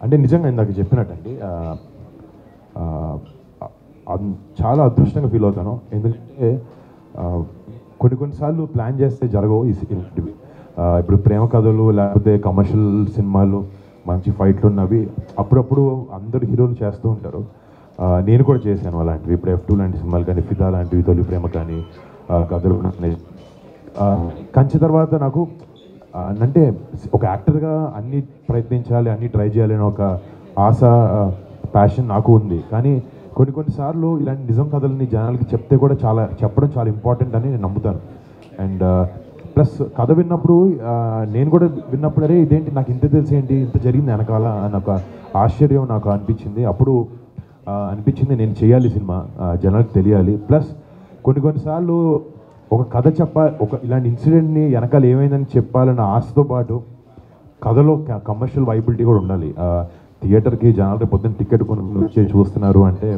అంటే నిజంగా ఇందాక చెప్పినట్టండి చాలా అదృష్టంగా ఫీల్ అవుతాను. ఎందుకంటే కొన్నిసార్లు ప్లాన్ చేస్తే జరగవు ఇలాంటివి. ఇప్పుడు ప్రేమ కథలు లేకపోతే కమర్షియల్ సినిమాలు మంచి ఫైట్లు ఉన్నవి అప్పుడప్పుడు అందరు హీరోలు చేస్తూ ఉంటారు. నేను కూడా చేశాను అలాంటివి. ఇప్పుడు F2 లాంటి సినిమాలు కానీ, ఫిదా లాంటివి, తొలి ప్రేమ కానీ, కథలు కంచి తర్వాత నాకు అంటే ఒక యాక్టర్గా అన్నీ ప్రయత్నించాలి, అన్నీ ట్రై చేయాలి అనే ఒక ఆశ, ప్యాషన్ నాకు ఉంది. కానీ కొన్నిసార్లు ఇలాంటి నిజం కథలని జనాలకి చెప్తే కూడా చెప్పడం చాలా ఇంపార్టెంట్ అని నేను నమ్ముతాను. అండ్ ప్లస్ కథ విన్నప్పుడు నేను కూడా విన్నప్పుడు అరే ఇదేంటి నాకు ఇంత తెలిసి ఏంటి ఇంత జరిగింది వెనకాల అని ఒక ఆశ్చర్యం నాకు అనిపించింది. అప్పుడు అనిపించింది నేను చేయాలి సినిమా, జనాలకు తెలియాలి. ప్లస్ కొన్నిసార్లు ఒక కథ ఒక ఇలాంటి ఇన్సిడెంట్ని వెనకాల ఏమైందని చెప్పాలన్న ఆశతో పాటు కథలో కమర్షియల్ వైబిలిటీ కూడా ఉండాలి. థియేటర్కి జనాలకి పొద్దున్న టికెట్ వచ్చి చూస్తున్నారు అంటే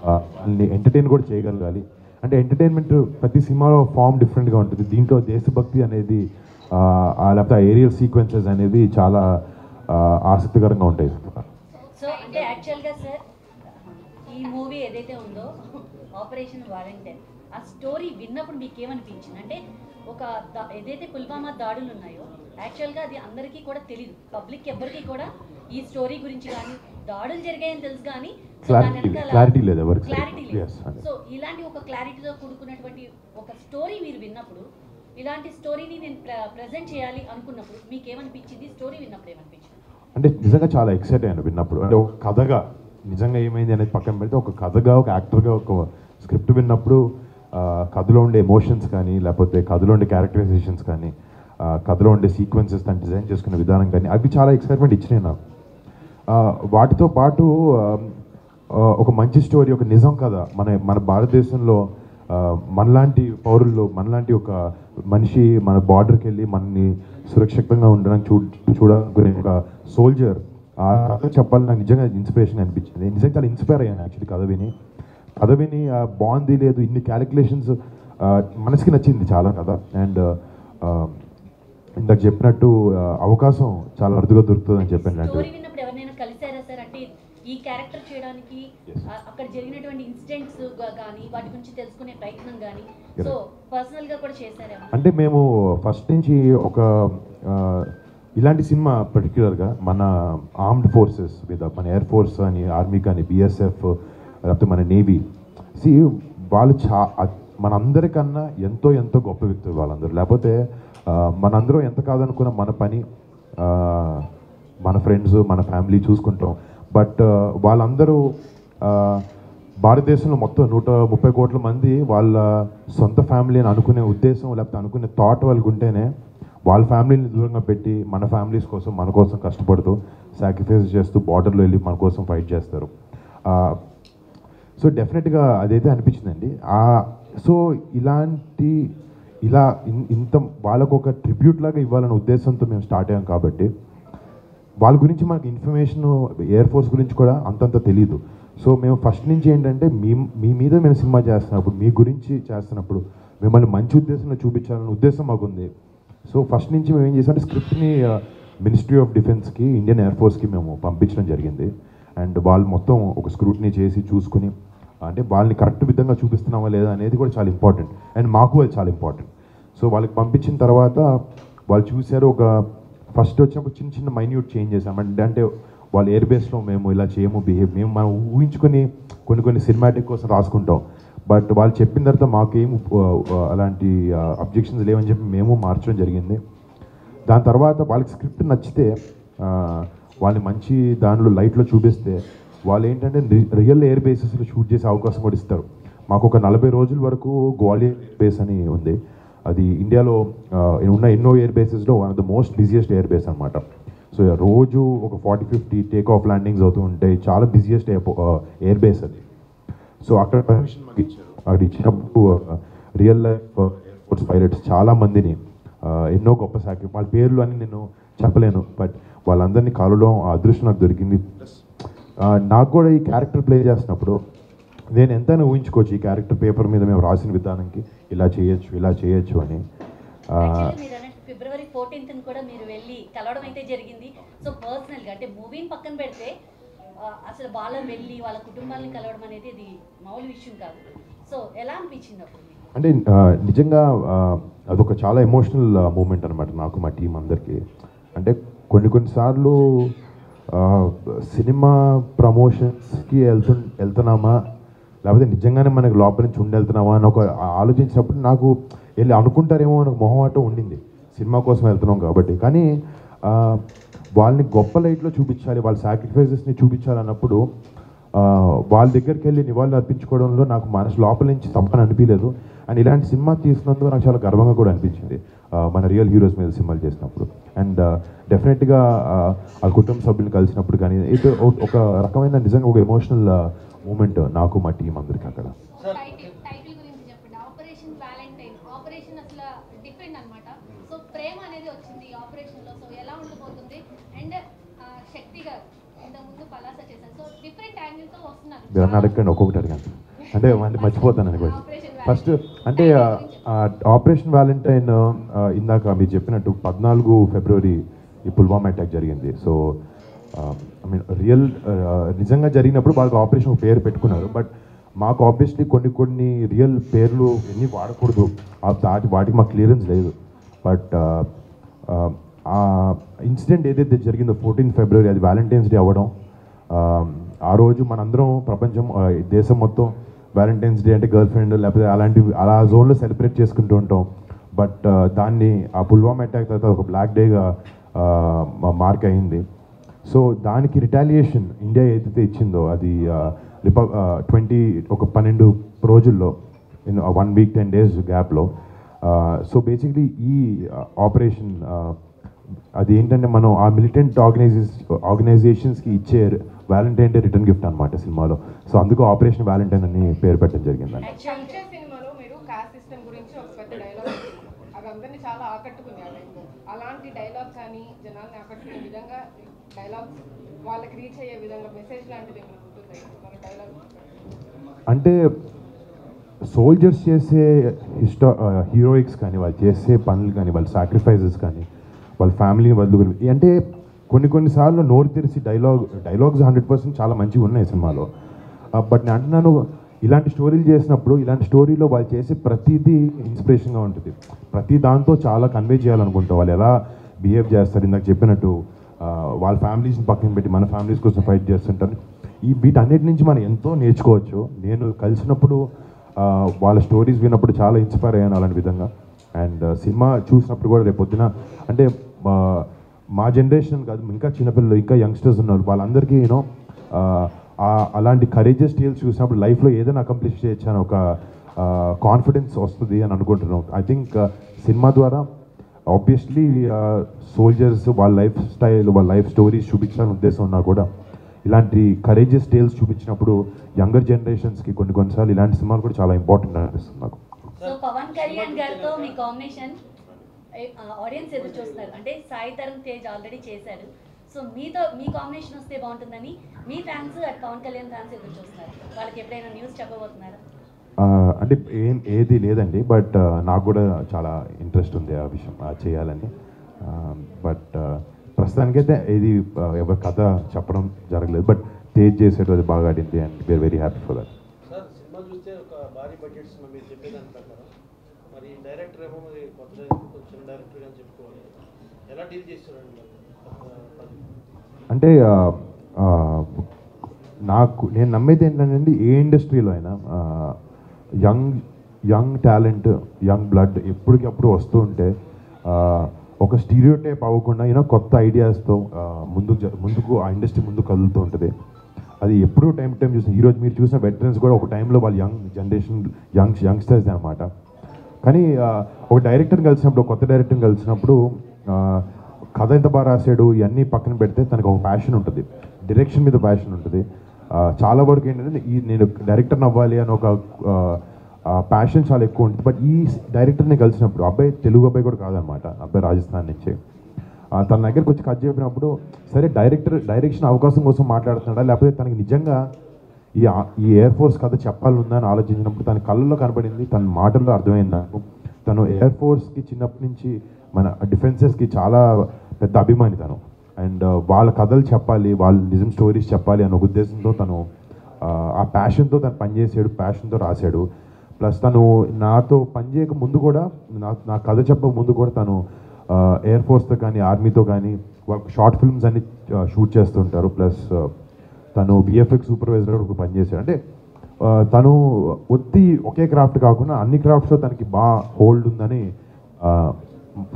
వాళ్ళని ఎంటర్టైన్ కూడా చేయగలగాలి. అంటే ఎంటర్టైన్మెంట్ ప్రతి సినిమాలో ఫామ్ డిఫరెంట్గా ఉంటుంది. దీంట్లో దేశభక్తి అనేది లేకపోతే ఏరియల్ సీక్వెన్సెస్ అనేవి చాలా ఆసక్తికరంగా ఉంటాయి. సో అంటే యాక్చువల్గా సార్ ఈ మూవీ ఏదైతే ఉందో ఆపరేషన్ వాలంటీర్, ఆ స్టోరీ విన్నప్పుడు మీకు ఏమనిపించింది? అంటే ఒక ఏదైతే పుల్వామా దాడులు ఉన్నాయో యాక్చువల్గా అది అందరికీ కూడా తెలియదు, పబ్లిక్ ఎవరికి కూడా ఈ స్టోరీ గురించి కానీ దాడులు జరిగాయని తెలుసు కానీ క్లారిటీ లేదు. సో ఇలాంటి ఒక క్లారిటీతో కూడుకున్నటువంటి ఒక స్టోరీ మీరు విన్నప్పుడు, ఇలాంటి స్టోరీని నేను ప్రజెంట్ చేయాలి అనుకున్నప్పుడు మీకు ఏమనిపించింది? స్టోరీ విన్నప్పుడు ఏమనిపించింది? అంటే నిజంగా చాలా ఎక్సైట్ అయ్యాను విన్నప్పుడు. అంటే ఒక కథగా నిజంగా ఏమైంది అనేది పక్కన పెడితే ఒక కథగా, ఒక యాక్టర్గా ఒక స్క్రిప్ట్ విన్నప్పుడు కథలో ఉండే ఎమోషన్స్ కానీ, లేకపోతే కథలో ఉండే క్యారెక్టరైజేషన్స్ కానీ, కథలో ఉండే సీక్వెన్సెస్ దాన్ని డిజైన్ చేసుకునే విధానం కానీ అవి చాలా ఎక్సైట్మెంట్ ఇచ్చినాయి నాకు. వాటితో పాటు ఒక మంచి స్టోరీ, ఒక నిజం కథ మన భారతదేశంలో మనలాంటి పౌరుల్లో, మనలాంటి ఒక మనిషి మన బార్డర్కి వెళ్ళి మనని సురక్షితంగా ఉండడానికి చూడాలనుకునే ఒక సోల్జర్ ఆ కథ చెప్పాలని నాకు నిజంగా ఇన్స్పిరేషన్ అనిపించింది. నిజంగా చాలా ఇన్స్పైర్ అయ్యాను యాక్చువల్లీ కథ విని. బాగుంది లేదు ఇన్ని క్యాలిక్యులేషన్స్ మనసుకి నచ్చింది చాలా కథ. అండ్ ఇందాక చెప్పినట్టు అవకాశం చాలా అరుదుగా దొరుకుతుంది అని చెప్పాను. ఈ క్యారెక్టర్ చేయడానికి అక్కడ జరిగినటువంటి ఇన్సిడెంట్స్ కానీ వాటి గురించి తెలుసుకునే ప్రయత్నం కానీ సో పర్సనల్గా కూడా చేశారా? అంటే మేము ఫస్ట్ నుంచి ఒక ఇలాంటి సినిమా పర్టిక్యులర్గా మన ఆర్మ్డ్ ఫోర్సెస్ మీద, మన ఎయిర్ ఫోర్స్ అని, ఆర్మీ కానీ, BSF లేకపోతే మన నేవీ, వాళ్ళు మనందరికన్నా ఎంతో గొప్ప వ్యక్తులు వాళ్ళందరూ. లేకపోతే మనందరం ఎంత కాదనుకున్నా మన పని, మన ఫ్రెండ్స్, మన ఫ్యామిలీ చూసుకుంటాం. బట్ వాళ్ళందరూ భారతదేశంలో మొత్తం 130 కోట్ల మంది వాళ్ళ సొంత ఫ్యామిలీ అని అనుకునే ఉద్దేశం లేకపోతే అనుకునే థాట్ వాళ్ళకు ఉంటేనే వాళ్ళ ఫ్యామిలీని దూరంగా పెట్టి మన ఫ్యామిలీస్ కోసం, మన కోసం కష్టపడుతూ సాక్రిఫైస్ చేస్తూ బార్డర్లో వెళ్ళి మన కోసం ఫైట్ చేస్తారు. సో డెఫినెట్గా అదైతే అనిపించిందండి. సో ఇంత వాళ్ళకు ఒక ట్రిబ్యూట్ లాగా ఇవ్వాలనే ఉద్దేశంతో మేము స్టార్ట్ అయ్యాం. కాబట్టి వాళ్ళ గురించి మనకు ఇన్ఫర్మేషన్ ఎయిర్ ఫోర్స్ గురించి కూడా అంతంత తెలియదు. సో మేము ఫస్ట్ నుంచి ఏంటంటే మీ మీద మేము సినిమా చేస్తున్నప్పుడు, మీ గురించి చేస్తున్నప్పుడు మిమ్మల్ని మంచి ఉద్దేశంలో చూపించాలనే ఉద్దేశం మాకుంది. సో ఫస్ట్ నుంచి మేము ఏం చేసామంటే స్క్రిప్ట్ని మినిస్ట్రీ ఆఫ్ డిఫెన్స్కి, ఇండియన్ ఎయిర్ ఫోర్స్కి మేము పంపించడం జరిగింది. అండ్ వాళ్ళు మొత్తం ఒక స్క్రూట్నీ చేసి చూసుకుని, అంటే వాళ్ళని కరెక్ట్ విధంగా చూపిస్తున్నామా లేదా అనేది కూడా చాలా ఇంపార్టెంట్. అండ్ మాకు అది చాలా ఇంపార్టెంట్. సో వాళ్ళకి పంపించిన తర్వాత వాళ్ళు చూశారు. ఒక ఫస్ట్ వచ్చినప్పుడు చిన్న మైన్యూట్ చేంజ్ చేసాం. అంటే వాళ్ళ ఎయిర్ బేస్లో మేము ఇలా చేయము, మేము మనం ఊహించుకొని కొన్ని సినిమాటిక్ కోసం రాసుకుంటాం. బట్ వాళ్ళు చెప్పిన తర్వాత మాకేం అలాంటి అబ్జెక్షన్స్ లేవని చెప్పి మేము మార్చడం జరిగింది. దాని తర్వాత వాళ్ళకి స్క్రిప్ట్ నచ్చితే వాళ్ళని మంచి దానిలో లైట్లో చూపిస్తే వాళ్ళు ఏంటంటే రియల్ ఎయిర్ బేసెస్లో షూట్ చేసే అవకాశం కూడా ఇస్తారు. మాకు ఒక 40 రోజుల వరకు గ్వాలియర్ బేస్ అని ఉంది. అది ఇండియాలో ఉన్న ఎన్నో ఎయిర్ బేసెస్లో one of the most busiest air base అనమాట. సో రోజు ఒక 40-50 టేక్ ఆఫ్ ల్యాండింగ్స్ అవుతూ ఉంటాయి. చాలా బిజియెస్ట్ ఎయిర్ బేస్ అది. సో అక్కడ పర్మిషన్ మాకు ఇచ్చారు. అక్కడ ఇచ్చినప్పుడు real life air force pilots చాలామందిని, ఎన్నో గొప్ప వాళ్ళ పేర్లు అని నేను చెప్పలేను, బట్ వాళ్ళందరినీ కలవడం ఆ అదృష్టం నాకు దొరికింది. నాకు కూడా ఈ క్యారెక్టర్ ప్లే చేసినప్పుడు నేను ఎంతైనా ఊహించుకోవచ్చు ఈ క్యారెక్టర్ పేపర్ మీద మేము రాసిన విధానానికి ఇలా చేయొచ్చు అని. ఫిబ్రవరి 14th కూడా మీరు వెళ్ళి కలవడం అయితే జరిగింది. సో పర్సనల్గా అంటే మూవీని పక్కన పెడితే అసలు వాళ్ళ వెళ్ళి వాళ్ళ కుటుంబాలను కలవడం అనేది ఇది మామూలు విషయం కాదు. సో ఎలా అనిపించింది అప్పుడు? అంటే నిజంగా అదొక చాలా ఎమోషనల్ మూమెంట్ అనమాట నాకు, మా టీం అందరికీ. అంటే కొన్నిసార్లు సినిమా ప్రమోషన్స్కి వెళ్తున్నామా లేకపోతే నిజంగానే మనకి లోపల నుంచి వెళ్తున్నామా అని ఒక ఆలోచించినప్పుడు నాకు వెళ్ళి అనుకుంటారేమో అని మొహమాటం ఉండింది, సినిమా కోసం వెళ్తున్నాం కాబట్టి. కానీ వాళ్ళని గొప్ప లైట్లో చూపించాలి, వాళ్ళ సాక్రిఫైజెస్ని చూపించాలి అన్నప్పుడు వాళ్ళ దగ్గరికి వెళ్ళి నివాళులు అర్పించుకోవడంలో నాకు మనసు లోపల నుంచి తప్పని అనిపించలేదు. అండ్ ఇలాంటి సినిమా తీసినందుకు నాకు చాలా గర్వంగా కూడా అనిపించింది, మన రియల్ హీరోస్ మీద సినిమాలు చేసినప్పుడు. అండ్ డెఫినెట్గా ఆ కుటుంబ సభ్యులు కలిసినప్పుడు కానీ ఇది ఒక రకమైన నిజంగా ఒక ఎమోషనల్ మూమెంట్ నాకు, మా టీం అందరికీ అక్కడ. టైటిల్ గురించి చెప్పండి. Operation Valentine. ఆపరేషన్ అసలు డిఫరెంట్ అన్నమాట. సో ప్రేమ అనేది వచ్చింది ఈ ఆపరేషన్లో. సో ఎలా ఉండబోతుంది? అండ్ శక్తి గారు ఇంతకుముందు పలాస చేశారు. సో డిఫరెంట్ యాంగిల్తో వస్తున్నారు. మీరు అడగండి, ఒక్కొక్కటి అడగండి అంటే మర్చిపోతాను అని. ఫస్ట్ అంటే ఆపరేషన్ వ్యాలంటైన్ ఇందాక మీరు చెప్పినట్టు 14 ఫిబ్రవరి ఈ పుల్వామా అటాక్ జరిగింది. సో ఐ మీన్ నిజంగా జరిగినప్పుడు వాళ్ళకి ఆపరేషన్ పేరు పెట్టుకున్నారు. బట్ మాకు ఆబ్వియస్లీ కొన్ని రియల్ పేర్లు ఎన్ని వాడకూడదు, వాటికి మాకు క్లియరెన్స్ లేదు. బట్ ఆ ఇన్సిడెంట్ ఏదైతే జరిగిందో 14 ఫిబ్రవరి, అది వ్యాలంటైన్స్ డే అవ్వడం, ఆ రోజు మనందరం ప్రపంచం దేశం మొత్తం వ్యాలంటైన్స్ డే అంటే గర్ల్ ఫ్రెండ్ లేకపోతే అలా జోన్లో సెలబ్రేట్ చేసుకుంటూ ఉంటాం. బట్ దాన్ని ఆ పుల్వామా అటాక్ తర్వాత ఒక బ్లాక్ డేగా మార్క్ అయింది. సో దానికి రిటాలియేషన్ ఇండియా ఏదైతే ఇచ్చిందో అది 12 రోజుల్లో, 1 వీక్ 10 డేస్ గ్యాప్లో. సో బేసిక్లీ ఈ ఆపరేషన్ అది ఏంటంటే మనం ఆ మిలిటెంట్ ఆర్గనైజేషన్స్కి ఇచ్చే వ్యాలంటైన్ డే రిటర్న్ గిఫ్ట్ అనమాట సినిమాలో. సో అందుకు ఆపరేషన్ వ్యాలంటైన్ అని పేరు పెట్టడం జరిగిందండి. సినిమాలో మీరు కాస్ట్ సిస్టమ్ గురించి ఒక పెద్ద డైలాగ్ అది అందరినీ చాలా ఆకట్టుకుంది. అలాంటి డైలాగ్స్ అని జనాల్ని ఆకట్టుకునే విధంగా డైలాగ్స్ వాళ్ళకి రీచ్ అయ్యే విధంగా మెసేజ్ లాంటిది ఏమైనా ఉంటుంది మన డైలాగ్? అంటే సోల్జర్స్ చేసే హీరోయిక్స్ కానీ, వాళ్ళు చేసే పనులు కానీ, వాళ్ళ సాక్రిఫైజెస్ కానీ, వాళ్ళ ఫ్యామిలీని వదులుకొని అంటే కొన్నిసార్లు నోరు తెరిచి డైలాగ్స్ 100% చాలా మంచిగా ఉన్నాయి సినిమాలో. బట్ నేను అంటున్నాను, ఇలాంటి స్టోరీలు చేసినప్పుడు ఇలాంటి స్టోరీలో వాళ్ళు చేసే ప్రతిదీ ఇన్స్పిరేషన్గా ఉంటుంది. ప్రతి దాంతో చాలా కన్వే చేయాలనుకుంటాం, వాళ్ళు ఎలా బిహేవ్ చేస్తారు. ఇందాక చెప్పినట్టు వాళ్ళ ఫ్యామిలీస్ని పక్కన పెట్టి మన ఫ్యామిలీస్ కోసం ఫైట్ చేస్తుంటారు. వీటన్నిటి నుంచి మనం ఎంతో నేర్చుకోవచ్చు. నేను కలిసినప్పుడు వాళ్ళ స్టోరీస్ విన్నప్పుడు చాలా ఇన్స్పైర్ అయ్యాను అలాంటి విధంగా. అండ్ సినిమా చూసినప్పుడు కూడా రేపు పొద్దున అంటే మా జనరేషన్ కాదు, ఇంకా చిన్నపిల్లలు, ఇంకా యంగ్స్టర్స్ ఉన్నారు, వాళ్ళందరికీ యూనో అలాంటి కరేజియస్ టేల్స్ చూసినప్పుడు లైఫ్లో ఏదైనా అకంప్లిష్ చేయొచ్చు అని ఒక కాన్ఫిడెన్స్ వస్తుంది అని అనుకుంటున్నాం. ఐ థింక్ సినిమా ద్వారా ఆబ్వియస్లీ సోల్జర్స్ వాళ్ళ లైఫ్ స్టైల్, వాళ్ళ లైఫ్ స్టోరీస్ చూపించాలని ఉద్దేశం ఉన్నా కూడా ఇలాంటి కరేజియస్ టేల్స్ చూపించినప్పుడు యంగర్ జనరేషన్స్కి కొన్నిసార్లు ఇలాంటి సినిమాలు కూడా చాలా ఇంపార్టెంట్ అనిపిస్తుంది నాకు. సో పవన్ కళ్యాణ్ గారితో మీ కాంబినేషన్ ఆడియన్స్ ఎదురు చూస్తున్నారు. అంటే సాయి తరుణ్ తేజ్ ఆల్రెడీ చేశారు. సో మీ కాంబినేషన్ వస్తే బాగుంటుందని మీ ఫ్యాన్స్ అటు పవన్ కళ్యాణ్ ఫ్యాన్స్ ఎదురు చూస్తున్నారు. వాళ్ళకి ఎప్పుడైనా న్యూస్ చెప్పబోతున్నారా? అంటే ఏది లేదండి, బట్ నాకు కూడా చాలా ఇంట్రెస్ట్ ఉంది ఆ విషయం చేయాలని. బట్ ప్రస్తుతానికైతే ఏది ఎవరి కథ చెప్పడం జరగలేదు. బట్ తేజ్ చేసేది అది బాగా ఆడింది and we are very happy for that. Sir, cinema చూస్తే ఒక భారీ బడ్జెట్ సినిమా మీరు చెప్పేదాని ప్రకారం, మరి డైరెక్టర్ ఏమో మరి కొత్త కొంచెం డైరెక్టర్ అని చెప్పుకోవాలి, ఎలా డీల్ చేస్తారండి? అంటే నేను నమ్మేది ఏంటంటే ఏ ఇండస్ట్రీలో అయినా యంగ్ టాలెంట్, యంగ్ బ్లడ్ ఎప్పటికప్పుడు వస్తూ ఉంటే ఒక స్టీరియోటైప్ అవ్వకుండా కొత్త ఐడియాస్తో ముందుకు ఆ ఇండస్ట్రీ ముందుకు కదులుతూ ఉంటుంది. అది ఎప్పుడూ టైం చూసిన ఈరోజు మీరు చూసిన వెటరన్స్ కూడా ఒక టైంలో వాళ్ళు యంగ్ జనరేషన్ యంగ్స్టర్స్ అనమాట. కానీ ఒక డైరెక్టర్ని కలిసినప్పుడు, కొత్త డైరెక్టర్ని కలిసినప్పుడు కథ ఎంత బాగా రాశాడు ఇవన్నీ పక్కన పెడితే తనకు ఒక ప్యాషన్ ఉంటుంది, డైరెక్షన్ మీద ప్యాషన్ ఉంటుంది. చాలా వరకు ఏంటంటే నేను డైరెక్టర్ని అవ్వాలి అని ఒక ప్యాషన్ చాలా ఎక్కువ ఉంటుంది. బట్ ఈ డైరెక్టర్ని కలిసినప్పుడు, అబ్బాయి తెలుగు అబ్బాయి కూడా కాదనమాట, అబ్బాయి రాజస్థాన్ నుంచి, తన దగ్గరికి వచ్చి కథ చెప్పినప్పుడు సరే డైరెక్షన్ అవకాశం కోసం మాట్లాడుతున్నాడా లేకపోతే తనకి నిజంగా ఈ ఎయిర్ ఫోర్స్ కథ చెప్పాలనుందని ఆలోచించినప్పుడు తన కళ్ళల్లో కనబడింది, తన మాటల్లో అర్థమైంది నాకు. తను ఎయిర్ ఫోర్స్కి చిన్నప్పటి నుంచి మన డిఫెన్సెస్కి చాలా పెద్ద అభిమాని తను. అండ్ వాళ్ళ కథలు చెప్పాలి, వాళ్ళ నిజం స్టోరీస్ చెప్పాలి అనే ఉద్దేశంతో తను ఆ ప్యాషన్తో తను పనిచేసాడు, ప్యాషన్తో రాశాడు. ప్లస్ తను నాతో పనిచేయక ముందు కూడా, నా కథ చెప్పక ముందు కూడా తను ఎయిర్ ఫోర్స్తో కానీ ఆర్మీతో కానీ వాళ్ళకి షార్ట్ ఫిల్మ్స్ అన్ని షూట్ చేస్తుంటారు. ప్లస్ తను విఎఫ్ఎక్స్ సూపర్వైజర్ కూడా పనిచేశాడు. అంటే తను ఒకే క్రాఫ్ట్ కాకుండా అన్ని క్రాఫ్ట్స్లో తనకి బాగా హోల్డ్ ఉందని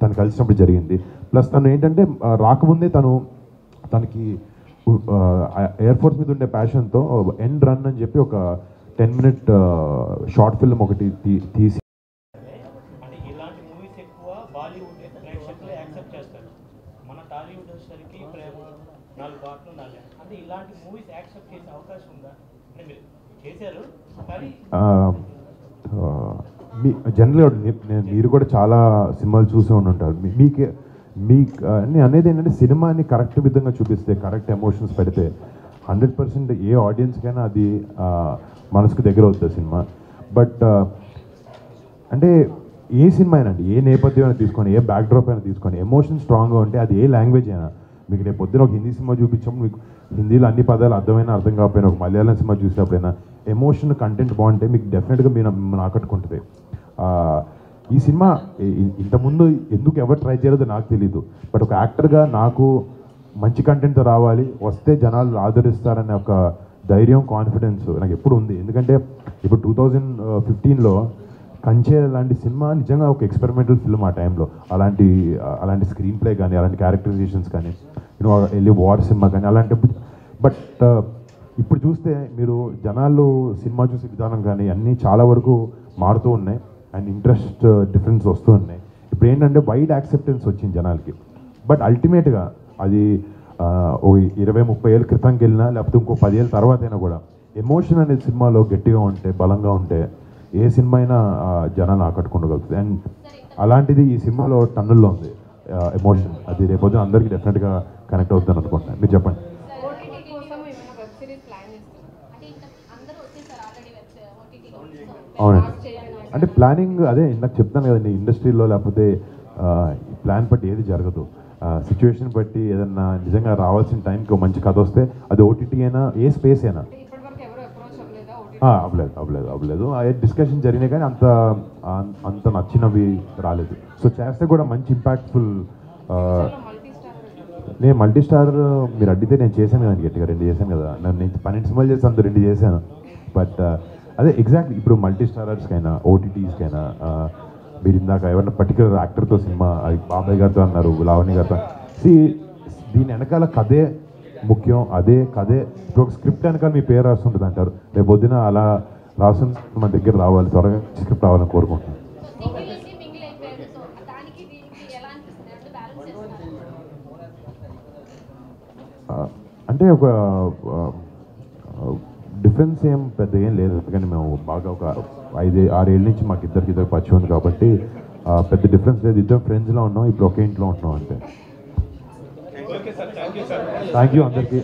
తను కలిసినప్పుడు జరిగింది. ప్లస్ తను ఏంటంటే రాకముందే తనకి ఎయిర్ ఫోర్స్ మీద ఉండే ప్యాషన్తో ఎండ్ రన్ అని చెప్పి ఒక 10-minute షార్ట్ ఫిల్మ్ ఒకటి తీసి, అంటే ఇలాంటి మూవీస్ ఎక్కువ బాలీవుడ్ ప్రేక్షకులు యాక్సెప్ట్ చేస్తారు. మన టాలీవుడ్ వచ్చేసరికి ప్రేమ 4 పాటలు 4 అంటే ఇలాంటి మూవీస్ యాక్సెప్ట్ చేసే అవకాశం ఉందా? అంటే మీరు చేశారు కానీ జనరల్గా మీరు కూడా చాలా సినిమాలు చూసే ఉంటారు. మీకు నేను అనేది ఏంటంటే సినిమాని కరెక్ట్ విధంగా చూపిస్తే, కరెక్ట్ ఎమోషన్స్ పెడితే 100% ఏ ఆడియన్స్కైనా అది మనసుకు దగ్గర అవుతుంది సినిమా. బట్ అంటే ఏ సినిమా అయినా అండి, ఏ నేపథ్యం అయినా తీసుకొని, ఏ బ్యాక్డ్రాప్ అయినా తీసుకొని, ఎమోషన్ స్ట్రాంగ్గా ఉంటే అది ఏ లాంగ్వేజ్ అయినా, మీకు రేపు పొద్దున ఒక హిందీ సినిమా చూపించినప్పుడు మీకు హిందీలో అన్ని పదాలు అర్థమైనా అర్థం కాకపోయినా, ఒక మలయాళం సినిమా చూసినప్పుడైనా ఎమోషన్ కంటెంట్ బాగుంటే మీకు డెఫినెట్గా మిమ్మల్ని ఆకట్టుకుంటుంది. ఈ సినిమా ఇంతకుముందు ఎందుకు ఎవరు ట్రై చేయలేదో నాకు తెలీదు. బట్ ఒక యాక్టర్గా నాకు మంచి కంటెంట్తో రావాలి, వస్తే జనాలు ఆదరిస్తారనే ఒక ధైర్యం, కాన్ఫిడెన్స్ నాకు ఎప్పుడు ఉంది. ఎందుకంటే ఇప్పుడు 2015లో కంచే లాంటి సినిమా నిజంగా ఒక ఎక్స్పెరిమెంటల్ ఫిల్మ్. ఆ టైంలో అలాంటి స్క్రీన్ ప్లే కానీ, అలాంటి క్యారెక్టరైజేషన్స్ కానీ, వెళ్ళి వార్ సినిమా కానీ అలాంటి. బట్ ఇప్పుడు చూస్తే మీరు జనాలు సినిమా చూసే విధానం కానీ అన్నీ చాలా వరకు మారుతూ ఉన్నాయి. అండ్ ఇంట్రెస్ట్ డిఫరెన్స్ వస్తూ ఉన్నాయి. ఇప్పుడు ఏంటంటే వైడ్ యాక్సెప్టెన్స్ వచ్చింది జనాలకి. బట్ అల్టిమేట్గా అది 20-30 ఏళ్ళ క్రితంకి వెళ్ళినా, లేకపోతే ఇంకో 10 ఏళ్ళ తర్వాత అయినా కూడా ఎమోషన్ అనేది సినిమాలో గట్టిగా ఉంటే, బలంగా ఉంటే ఏ సినిమా అయినా జనాన్ని ఆకట్టుకోగలుగుతుంది. అండ్ అలాంటిది ఈ సినిమాలో టన్నుల్లో ఉంది ఎమోషన్. అది రేపొద్దున అందరికీ డెఫినెట్గా కనెక్ట్ అవుతుందని అనుకుంటున్నాను. మీరు చెప్పండి. ఓటీటీ కోసం ఏమైనా వెబ్ సిరీస్ ప్లాన్ చేస్తున్నారు? అంటే ఇంకా అందరూ వచ్చేసారు ఆల్రెడీ ఓటీటీలో. అవునండి. అంటే ప్లానింగ్ అదే ఇందాక చెప్తాను కదండి, ఇండస్ట్రీలో లేకపోతే ప్లాన్ బట్టి ఏది జరగదు. సిచ్యువేషన్ బట్టి ఏదన్నా నిజంగా రావాల్సిన టైంకి మంచి కథ వస్తే అది ఓటీటీ అయినా, ఏ స్పేస్ అయినా. ఇప్పటివరకు ఎవరు అప్రోచ్ అవ్వలేదా? అవ్వలేదు. డిస్కషన్ జరిగినాయి కానీ అంత నచ్చినవి రాలేదు. సో చేస్తే కూడా మంచి ఇంపాక్ట్ఫుల్. నేను మల్టీ స్టార్ మీరు అడిగితే నేను చేశాను కదండి, గట్టిగా 2 చేశాను కదా. నేను 12 సినిమాలు చేసి అంత 2 చేశాను. బట్ అదే ఎగ్జాక్ట్లీ ఇప్పుడు మల్టీ స్టారర్స్కైనా, ఓటీటీస్కైనా మీరు ఇందాక ఎవరైనా పర్టికులర్ యాక్టర్తో సినిమా, అది బాబాయ్ గారితో అన్నారు, లావణ్య గారితో. దీని వెనకాల కథే ముఖ్యం. అదే కథే ఇప్పుడు ఒక స్క్రిప్ట్ వెనకాల మీ పేరు రాస్తుంటుంది అంటారు. రేపు పొద్దున అలా రాసుకుని మన దగ్గర రావాలి, త్వరగా స్క్రిప్ట్ రావాలని కోరుకుంటున్నాను. అంటే ఒక డిఫరెన్స్ పెద్ద ఏం లేదు. ఎందుకంటే మేము బాగా ఒక 5-6 ఏళ్ళ నుంచి మాకు ఇద్దరు పరిచయం ఉంది కాబట్టి పెద్ద డిఫరెన్స్ లేదు. ఇద్దరు ఫ్రెండ్స్లో ఉన్నాం, ఇప్పుడు ఒకే ఇంట్లో ఉంటున్నాం అంతే. థ్యాంక్ యూ అందరికీ.